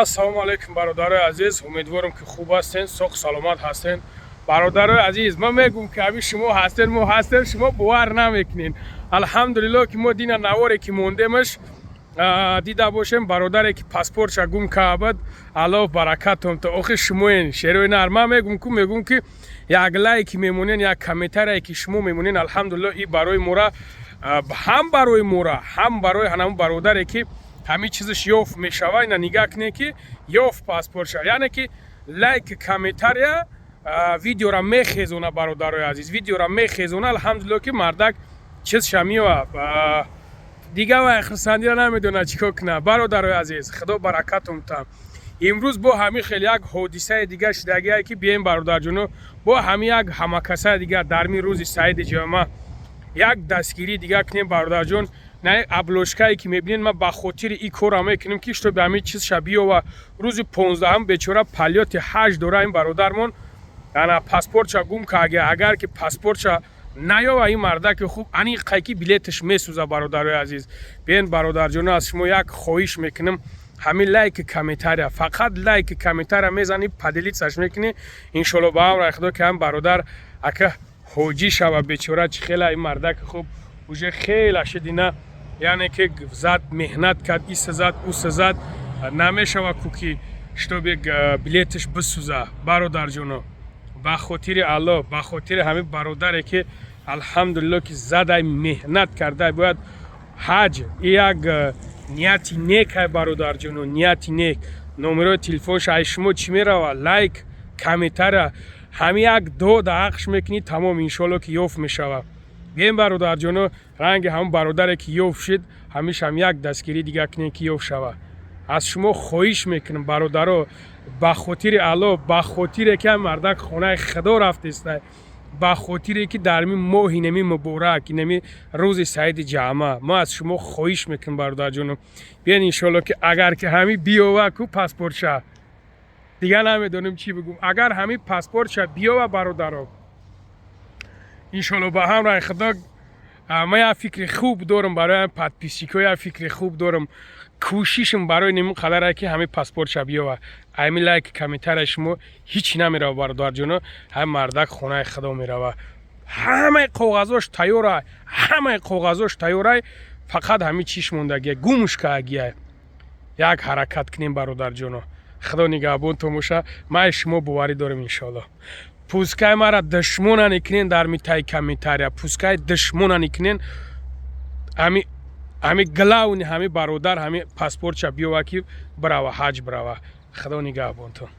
ассалому алайкум бародарои азиз, умедворам ки хуб ҳастен, соҳ саломат ҳастен. Бародарои азиз, ман мегӯям ки ҳами шумо ҳастен, мо ҳастем, шумо бовар намекунед. алҳамдулиллоҳ ки мо дина наворе ки мондемаш дида бошем бародаре ки паспортша гум каабад, аллоҳ баракатон то охир шумоен шерои нар. Ман мегӯям ки як лайки мемонен, як комментарие ки шумо мемонен, алҳамдулиллоҳ и барои мора, ҳам барои мора, ҳам барои ҳанамун бародаре ки ҳамин чизаш ёфт мешава, ина нигаҳ кунед ки ёфт паспортша, яъне ки лайк комментария видеора мехезона бародарои азиз, видеора мехезона. алҳамдулиллоҳ ки мардак чизша меёва дига ва хурсандиро намедона чӣ кор куна. бародарои азиз, худо баракатон там. имрӯз бо ҳамин хеле як ҳодисаи дига шудагие ки бием бародарҷоно, бо ҳамин як ҳамакасаи дига дар мин рӯзи саиди ҷома як дастгирӣ дига кунем бародарҷон. на аблошкае ки мебинед, ман ба хотири ин кора мекунем ки чтобы ҳамин чизша биёва. рӯзи 15 бечора палёти ҳаж дора ин бародармон, ана паспортша гум кардагия. агар ки паспортша наёва ин мардаки хуб, ани қайки билеташ месӯза. бародарои азиз, биен бародарҷоно, аз шумо як хоҳиш мекунем, ҳамин лайки комментария, фақат лайки комментария мезани, падилитсаш мекунӣ. иншоалло ба амраи худо ки ҳам бародар ака ҳоҷӣ шава бечора. чӣ хела ин мардаки хуб уже хела шидина, яъне ки зад меҳнат кард, иса зад, уса зад, намешава куки чтобы билеташ бисӯза. бародарҷоно, ба хотири аллоҳ, ба хотири ҳамин бародаре ки алҳамдулиллоҳ ки задай меҳнат карда бояд ҳаҷ, и як нияти нек ай бародарҷоно, нияти нек. номерои телефонша ай шумо чӣ мерава, лайк комментария, ҳамин як дода ақш мекунӣ, тамом, иншоаллоҳ ки ёфт мешава. бием бародарҷоно, ранги ҳамон бародаре ки ёфт шид, ҳамишам як дастгирӣ дига кунем ки ёфт шава. аз шумо хоҳиш мекунам бародаро, ба хотири аллоҳ, ба хотире ки ҳам мардак хонаи худо рафтестай, ба хотире ки дар мин моҳи нами муборак, нами рӯзи саиди ҷамъа, ман аз шумо хоҳиш мекунам бародарҷоно. биен иншоаллоҳ ки агар ки ҳамин биёва ку паспортша, дига намедонам чӣ бигӯм, агар ҳамин паспортша биёва бародаро, иншоаллоҳ ба ҳамраи худо ман як фикри хуб дорам барои подписчикҳо, як фикри хуб дорам. кӯшишам барои ним қадаре ки ҳамин паспортша биёва. ҳамин лайки комментария шумо ҳичи намерава бародарҷоно, ҳамин мардак хонаи худо мерава. ҳамаи коғазош тайёрай, ҳамаи коғазош тайёрай, фақат ҳамин чиш мондагия, гумш кардагия. як ҳаракат кунем бародарҷоно. худо нигаҳбон томоша. ман шумо боварӣ дорам иншоаллоҳ. пускай мара душмона никунен дар митаи комментария, пускай душмона никунен, ҳамин главни ҳамин бародар ҳамин паспортша биёва ки брава ҳаҷ брава. худо нигаҳбонтон.